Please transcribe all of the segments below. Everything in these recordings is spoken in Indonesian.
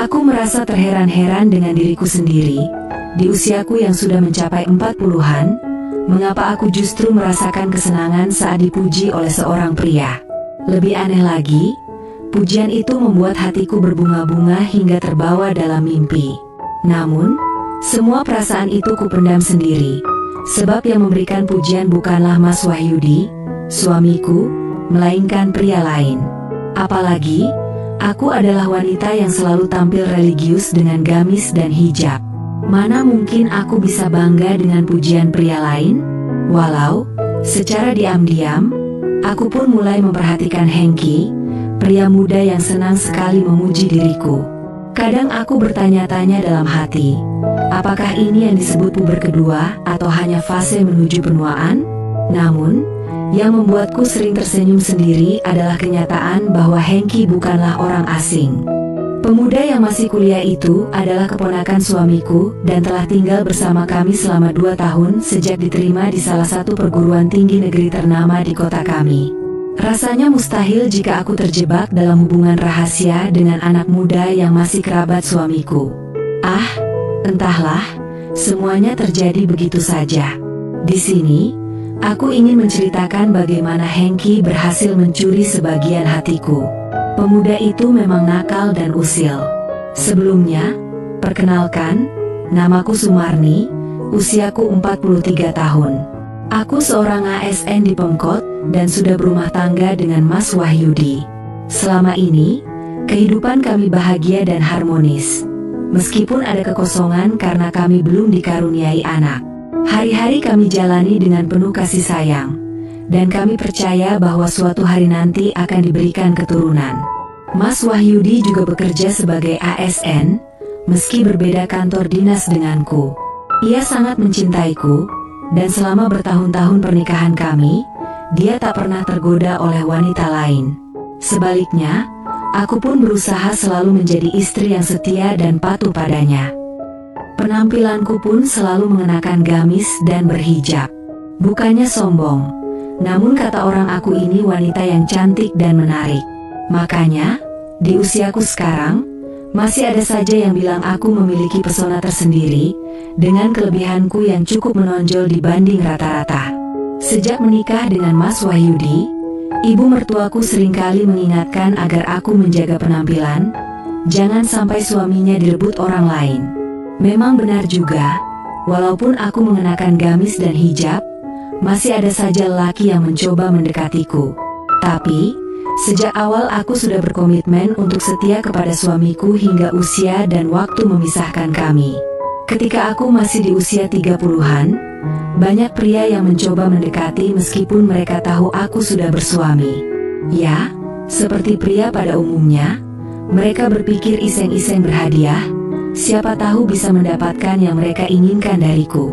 Aku merasa terheran-heran dengan diriku sendiri. Di usiaku yang sudah mencapai 40-an, mengapa aku justru merasakan kesenangan saat dipuji oleh seorang pria? Lebih aneh lagi, pujian itu membuat hatiku berbunga-bunga hingga terbawa dalam mimpi. Namun, semua perasaan itu kupendam sendiri, sebab yang memberikan pujian bukanlah Mas Wahyudi, suamiku, melainkan pria lain. Apalagi, aku adalah wanita yang selalu tampil religius dengan gamis dan hijab. Mana mungkin aku bisa bangga dengan pujian pria lain? Walau, secara diam-diam, aku pun mulai memperhatikan Hengki, pria muda yang senang sekali memuji diriku. Kadang aku bertanya-tanya dalam hati, apakah ini yang disebut puber kedua atau hanya fase menuju penuaan? Namun, yang membuatku sering tersenyum sendiri adalah kenyataan bahwa Hengki bukanlah orang asing. Pemuda yang masih kuliah itu adalah keponakan suamiku dan telah tinggal bersama kami selama 2 tahun sejak diterima di salah satu perguruan tinggi negeri ternama di kota kami. Rasanya mustahil jika aku terjebak dalam hubungan rahasia dengan anak muda yang masih kerabat suamiku. Ah, entahlah, semuanya terjadi begitu saja. Di sini, aku ingin menceritakan bagaimana Hengki berhasil mencuri sebagian hatiku. Pemuda itu memang nakal dan usil. Sebelumnya, perkenalkan, namaku Sumarni, usiaku 43 tahun. Aku seorang ASN di Pemkot dan sudah berumah tangga dengan Mas Wahyudi. Selama ini, kehidupan kami bahagia dan harmonis. Meskipun ada kekosongan karena kami belum dikaruniai anak. Hari-hari kami jalani dengan penuh kasih sayang. Dan kami percaya bahwa suatu hari nanti akan diberikan keturunan. Mas Wahyudi juga bekerja sebagai ASN, meski berbeda kantor dinas denganku. Ia sangat mencintaiku, dan selama bertahun-tahun pernikahan kami, dia tak pernah tergoda oleh wanita lain. Sebaliknya, aku pun berusaha selalu menjadi istri yang setia dan patuh padanya. Penampilanku pun selalu mengenakan gamis dan berhijab. Bukannya sombong, namun kata orang aku ini wanita yang cantik dan menarik. Makanya, di usiaku sekarang, masih ada saja yang bilang aku memiliki pesona tersendiri, dengan kelebihanku yang cukup menonjol dibanding rata-rata. Sejak menikah dengan Mas Wahyudi, ibu mertuaku seringkali mengingatkan agar aku menjaga penampilan, jangan sampai suaminya direbut orang lain. Memang benar juga, walaupun aku mengenakan gamis dan hijab, masih ada saja lelaki yang mencoba mendekatiku. Tapi, sejak awal aku sudah berkomitmen untuk setia kepada suamiku hingga usia dan waktu memisahkan kami. Ketika aku masih di usia 30-an, banyak pria yang mencoba mendekati meskipun mereka tahu aku sudah bersuami. Ya, seperti pria pada umumnya, mereka berpikir iseng-iseng berhadiah, siapa tahu bisa mendapatkan yang mereka inginkan dariku.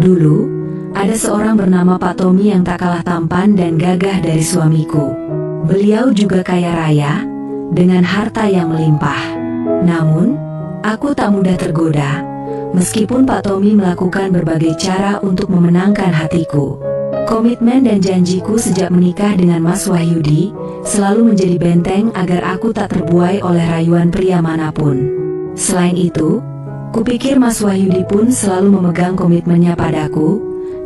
Dulu, ada seorang bernama Pak Tommy yang tak kalah tampan dan gagah dari suamiku. Beliau juga kaya raya, dengan harta yang melimpah. Namun, aku tak mudah tergoda, meskipun Pak Tommy melakukan berbagai cara untuk memenangkan hatiku. Komitmen dan janjiku sejak menikah dengan Mas Wahyudi selalu menjadi benteng agar aku tak terbuai oleh rayuan pria manapun. Selain itu, kupikir Mas Wahyudi pun selalu memegang komitmennya padaku,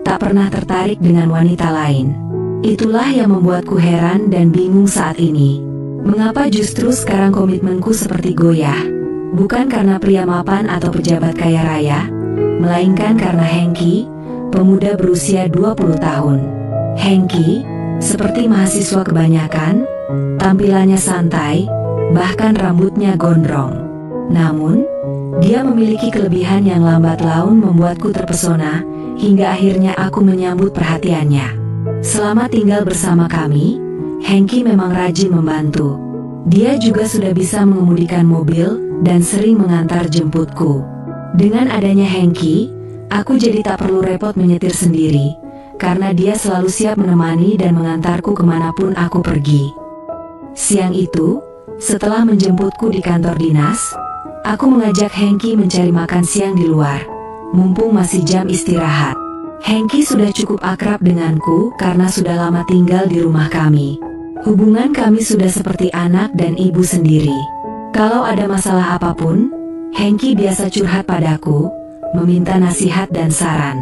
tak pernah tertarik dengan wanita lain. Itulah yang membuatku heran dan bingung saat ini. Mengapa justru sekarang komitmenku seperti goyah? Bukan karena pria mapan atau pejabat kaya raya, melainkan karena Hengki, pemuda berusia 20 tahun. Hengki, seperti mahasiswa kebanyakan, tampilannya santai, bahkan rambutnya gondrong. Namun, dia memiliki kelebihan yang lambat laun membuatku terpesona, hingga akhirnya aku menyambut perhatiannya. Selama tinggal bersama kami, Hengki memang rajin membantu. Dia juga sudah bisa mengemudikan mobil dan sering mengantar jemputku. Dengan adanya Hengki, aku jadi tak perlu repot menyetir sendiri, karena dia selalu siap menemani dan mengantarku kemanapun aku pergi. Siang itu, setelah menjemputku di kantor dinas, aku mengajak Hengki mencari makan siang di luar, mumpung masih jam istirahat. Hengki sudah cukup akrab denganku karena sudah lama tinggal di rumah kami. Hubungan kami sudah seperti anak dan ibu sendiri. Kalau ada masalah apapun, Hengki biasa curhat padaku, meminta nasihat dan saran.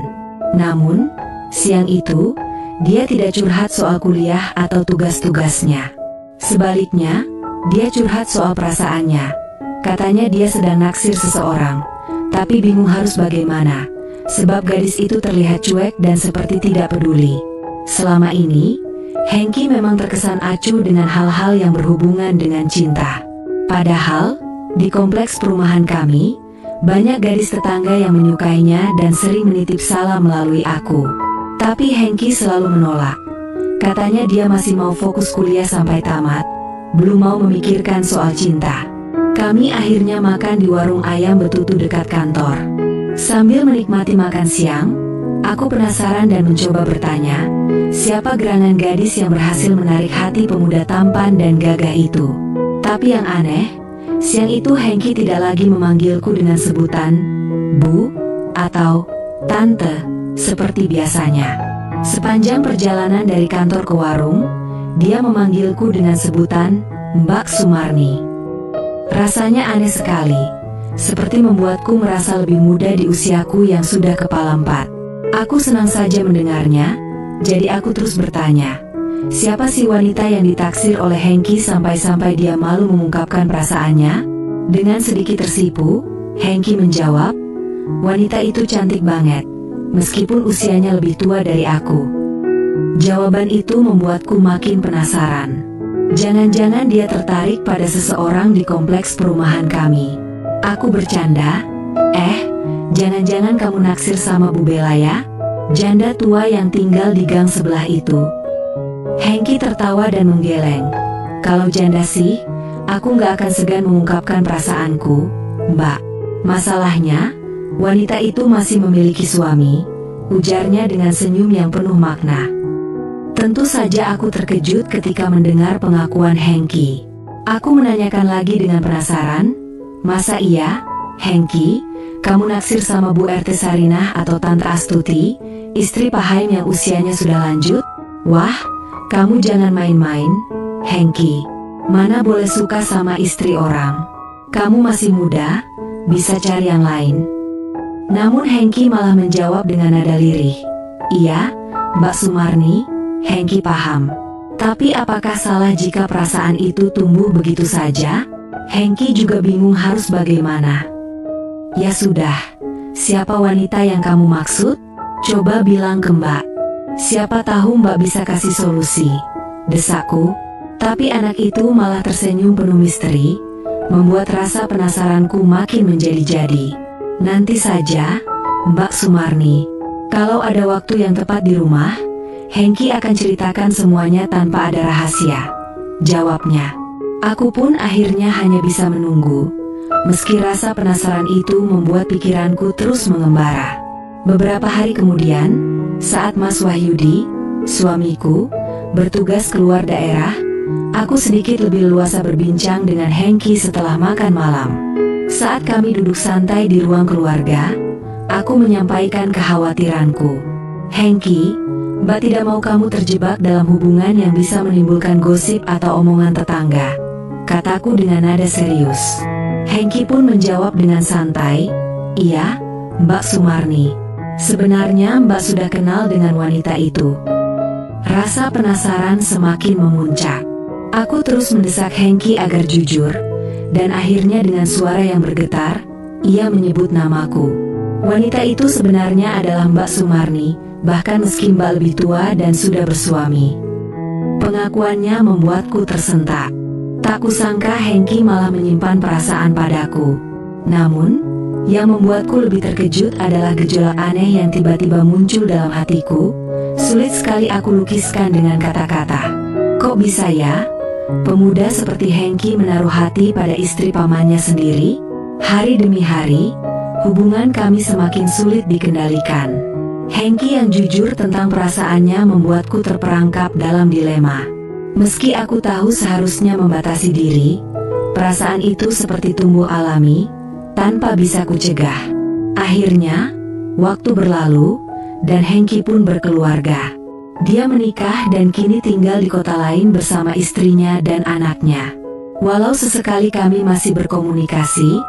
Namun, siang itu, dia tidak curhat soal kuliah atau tugas-tugasnya. Sebaliknya, dia curhat soal perasaannya. Katanya dia sedang naksir seseorang, tapi bingung harus bagaimana, sebab gadis itu terlihat cuek dan seperti tidak peduli. Selama ini, Hengki memang terkesan acuh dengan hal-hal yang berhubungan dengan cinta. Padahal, di kompleks perumahan kami, banyak gadis tetangga yang menyukainya dan sering menitip salam melalui aku. Tapi Hengki selalu menolak. Katanya dia masih mau fokus kuliah sampai tamat, belum mau memikirkan soal cinta. Kami akhirnya makan di warung ayam betutu dekat kantor. Sambil menikmati makan siang, aku penasaran dan mencoba bertanya, siapa gerangan gadis yang berhasil menarik hati pemuda tampan dan gagah itu. Tapi yang aneh, siang itu Hengki tidak lagi memanggilku dengan sebutan Bu atau Tante seperti biasanya. Sepanjang perjalanan dari kantor ke warung, dia memanggilku dengan sebutan Mbak Sumarni. Rasanya aneh sekali, seperti membuatku merasa lebih muda di usiaku yang sudah kepala 4. Aku senang saja mendengarnya, jadi aku terus bertanya, siapa si wanita yang ditaksir oleh Hengki sampai-sampai dia malu mengungkapkan perasaannya? Dengan sedikit tersipu, Hengki menjawab, wanita itu cantik banget, meskipun usianya lebih tua dari aku. Jawaban itu membuatku makin penasaran. Jangan-jangan dia tertarik pada seseorang di kompleks perumahan kami. Aku bercanda, jangan-jangan kamu naksir sama Bu Bella ya? Janda tua yang tinggal di gang sebelah itu. Hengki tertawa dan menggeleng. Kalau janda sih, aku gak akan segan mengungkapkan perasaanku, Mbak. Masalahnya, wanita itu masih memiliki suami, ujarnya dengan senyum yang penuh makna. Tentu saja aku terkejut ketika mendengar pengakuan Hengki. Aku menanyakan lagi dengan penasaran, masa iya, Hengki, kamu naksir sama Bu RT Sarinah atau Tante Astuti, istri Pak Haim yang usianya sudah lanjut? Wah, kamu jangan main-main, Hengki. Mana boleh suka sama istri orang. Kamu masih muda, bisa cari yang lain. Namun Hengki malah menjawab dengan nada lirih. Iya, Mbak Sumarni, Hengki paham. Tapi apakah salah jika perasaan itu tumbuh begitu saja? Hengki juga bingung harus bagaimana. Ya sudah, siapa wanita yang kamu maksud? Coba bilang ke Mbak. Siapa tahu Mbak bisa kasih solusi, desakku. Tapi anak itu malah tersenyum penuh misteri, membuat rasa penasaranku makin menjadi-jadi. Nanti saja, Mbak Sumarni. Kalau ada waktu yang tepat di rumah, Hengki akan ceritakan semuanya tanpa ada rahasia, jawabnya. Aku pun akhirnya hanya bisa menunggu, meski rasa penasaran itu membuat pikiranku terus mengembara. Beberapa hari kemudian, saat Mas Wahyudi, suamiku, bertugas keluar daerah, aku sedikit lebih leluasa berbincang dengan Hengki setelah makan malam. Saat kami duduk santai di ruang keluarga, aku menyampaikan kekhawatiranku. Hengki, Mbak tidak mau kamu terjebak dalam hubungan yang bisa menimbulkan gosip atau omongan tetangga, kataku dengan nada serius. Hengki pun menjawab dengan santai, iya, Mbak Sumarni. Sebenarnya Mbak sudah kenal dengan wanita itu. Rasa penasaran semakin memuncak. Aku terus mendesak Hengki agar jujur, dan akhirnya dengan suara yang bergetar, ia menyebut namaku. Wanita itu sebenarnya adalah Mbak Sumarni, bahkan meski Mbak lebih tua dan sudah bersuami. Pengakuannya membuatku tersentak. Tak kusangka Hengki malah menyimpan perasaan padaku. Namun, yang membuatku lebih terkejut adalah gejolak aneh yang tiba-tiba muncul dalam hatiku. Sulit sekali aku lukiskan dengan kata-kata. Kok bisa ya? Pemuda seperti Hengki menaruh hati pada istri pamannya sendiri? Hari demi hari, hubungan kami semakin sulit dikendalikan. Hengki yang jujur tentang perasaannya membuatku terperangkap dalam dilema. Meski aku tahu seharusnya membatasi diri, perasaan itu seperti tumbuh alami, tanpa bisa kucegah. Akhirnya, waktu berlalu, dan Hengki pun berkeluarga. Dia menikah dan kini tinggal di kota lain bersama istrinya dan anaknya. Walau sesekali kami masih berkomunikasi,